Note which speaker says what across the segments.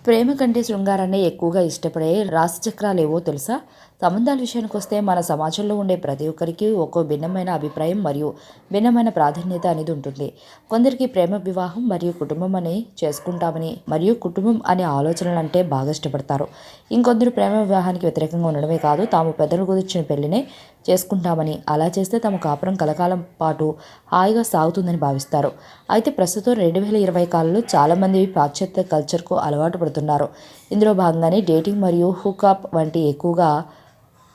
Speaker 1: ప్రేమ కంటే శృంగారాన్ని ఎక్కువగా ఇష్టపడే రాశిచక్రాలు ఏవో తెలుసా? సంబంధాల విషయానికి వస్తే మన సమాజంలో ఉండే ప్రతి ఒక్కరికి ఒక్కో భిన్నమైన అభిప్రాయం మరియు భిన్నమైన ప్రాధాన్యత అనేది ఉంటుంది. కొందరికి ప్రేమ వివాహం మరియు కుటుంబం అని చేసుకుంటామని మరియు కుటుంబం అనే ఆలోచనలు అంటే బాగా ఇష్టపడతారు. ఇంకొందరు ప్రేమ వివాహానికి వ్యతిరేకంగా ఉండడమే కాదు, తాము పెద్దలు కుదిర్చిన పెళ్లినే చేసుకుంటామని, అలా చేస్తే తమ కాపురం కలకాలం పాటు హాయిగా సాగుతుందని భావిస్తారు. అయితే ప్రస్తుతం 2020 కాలంలో చాలామంది పాశ్చాత్య కల్చర్కు అలవాటు పడుతున్నారు. ఇందులో భాగంగానే డేటింగ్ మరియు హుక్అప్ వంటి ఎక్కువగా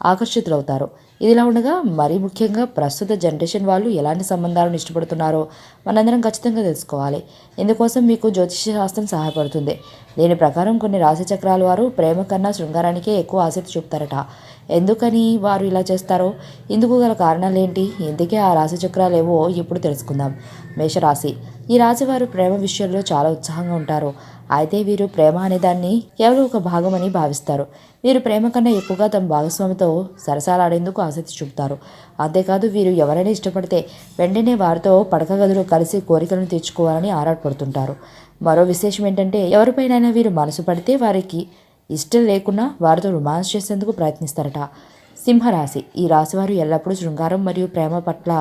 Speaker 1: ఆకర్షితులవుతారు. ఇదిలా ఉండగా మరీ ముఖ్యంగా ప్రస్తుత జనరేషన్ వాళ్ళు ఎలాంటి సంబంధాలను ఇష్టపడుతున్నారో మనందరం ఖచ్చితంగా తెలుసుకోవాలి. ఇందుకోసం మీకు జ్యోతిష శాస్త్రం సహాయపడుతుంది. దీని ప్రకారం కొన్ని రాశి చక్రాల వారు ప్రేమ కన్నా శృంగారానికే ఎక్కువ ఆసక్తి చూపుతారట. ఎందుకని వారు ఇలా చేస్తారో, ఇందుకు గల కారణాలేంటి, ఇందుకే ఆ రాశి చక్రాలు ఏవో ఇప్పుడు తెలుసుకుందాం. మేషరాశి. ఈ రాశి వారు ప్రేమ విషయంలో చాలా ఉత్సాహంగా ఉంటారు. అయితే వీరు ప్రేమ అనేదాన్ని కేవలం ఒక భాగం అని భావిస్తారు. వీరు ప్రేమ కన్నా ఎక్కువగా తమ భాగస్వామితో సరసాలాడేందుకు ఆసక్తి చూపుతారు. అంతేకాదు, వీరు ఎవరైనా ఇష్టపడితే వెంటనే వారితో పడక గదిలో కలిసి కోరికలను తీర్చుకోవాలని ఆరాటపడుతుంటారు. మరో విశేషం ఏంటంటే, ఎవరిపైనైనా వీరు మనసు పడితే వారికి ఇష్టం లేకున్నా వారితో రొమాన్స్ చేసేందుకు ప్రయత్నిస్తారట. సింహరాశి. ఈ రాశివారు ఎల్లప్పుడూ శృంగారం మరియు ప్రేమ పట్ల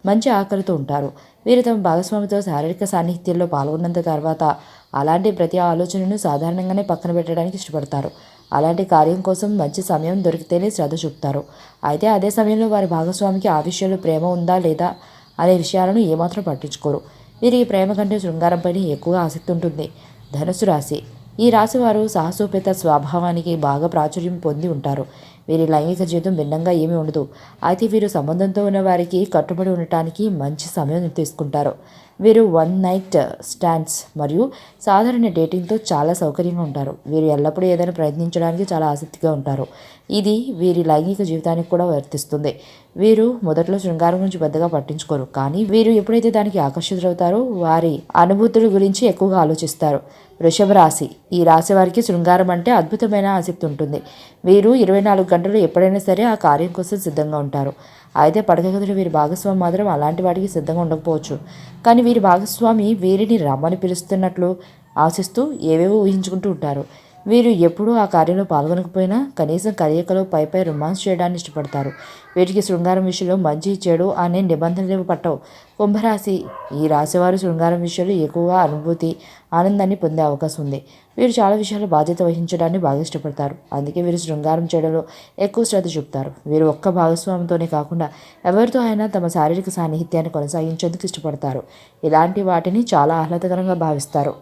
Speaker 1: మంచి ఆకలితో ఉంటారు. వీరు తమ భాగస్వామితో శారీరక సాన్నిహిత్యంలో పాల్గొన్నంత తర్వాత అలాంటి ప్రతి ఆలోచనను సాధారణంగానే పక్కన పెట్టడానికి ఇష్టపడతారు. అలాంటి కార్యం కోసం మంచి సమయం దొరికితేనే శ్రద్ధ చూపుతారు. అయితే అదే సమయంలో వారి భాగస్వామికి ఆ విషయంలో ప్రేమ ఉందా లేదా అనే విషయాలను ఏమాత్రం పట్టించుకోరు. వీరికి ప్రేమ కంటే శృంగారంపైన ఎక్కువగా ఆసక్తి ఉంటుంది. ధనుసు రాశి. ఈ రాశి వారు సాహసోపేత స్వభావానికి బాగా ప్రాచుర్యం పొంది ఉంటారు. వీరి లైంగిక జీవితం భిన్నంగా ఏమీ ఉండదు. అయితే వీరు సంబంధంతో ఉన్న వారికి కట్టుబడి ఉండటానికి మంచి సమయం తీసుకుంటారు. వీరు వన్ నైట్ స్టాండ్స్ మరియు సాధారణ డేటింగ్తో చాలా సౌకర్యంగా ఉంటారు. వీరు ఎల్లప్పుడూ ఏదైనా ప్రయత్నించడానికి చాలా ఆసక్తిగా ఉంటారు. ఇది వీరి లైంగిక జీవితానికి కూడా వర్తిస్తుంది. వీరు మొదట్లో శృంగారం గురించి పెద్దగా పట్టించుకోరు, కానీ వీరు ఎప్పుడైతే దానికి ఆకర్షితులవుతారో వారి అనుభూతుల గురించి ఎక్కువగా ఆలోచిస్తారు. వృషభ రాశి. ఈ రాశి వారికి శృంగారం అంటే అద్భుతమైన ఆసక్తి ఉంటుంది. వీరు 24 గంటలు ఎప్పుడైనా సరే ఆ కార్యం కోసం సిద్ధంగా ఉంటారు. అయితే పడక గదిలో వీరి భాగస్వామి మాత్రం అలాంటి వాటికి సిద్ధంగా ఉండకపోవచ్చు. కానీ వీరి భాగస్వామి వీరిని రమ్మని పిలుస్తున్నట్లు ఆశిస్తూ ఏవేవో ఊహించుకుంటూ ఉంటారు. వీరు ఎప్పుడూ ఆ కార్యంలో పాల్గొనకపోయినా కనీసం కలయికలో పైపై రొమాన్స్ చేయడాన్ని ఇష్టపడతారు. వీటికి శృంగారం విషయంలో మంచి చెడు అనే నిబంధనలు పట్టవు. కుంభరాశి. ఈ రాశివారు శృంగారం విషయంలో ఎక్కువగా అనుభూతి, ఆనందాన్ని పొందే అవకాశం ఉంది. వీరు చాలా విషయాల్లో బాధ్యత వహించడాన్ని బాగా ఇష్టపడతారు. అందుకే వీరు శృంగారం చేయడంలో ఎక్కువ శ్రద్ధ చూపుతారు. వీరు ఒక్క భాగస్వామితోనే కాకుండా ఎవరితో అయినా తమ శారీరక సాన్నిహిత్యాన్ని కొనసాగించేందుకు ఇష్టపడతారు. ఇలాంటి వాటిని చాలా ఆహ్లాదకరంగా భావిస్తారు.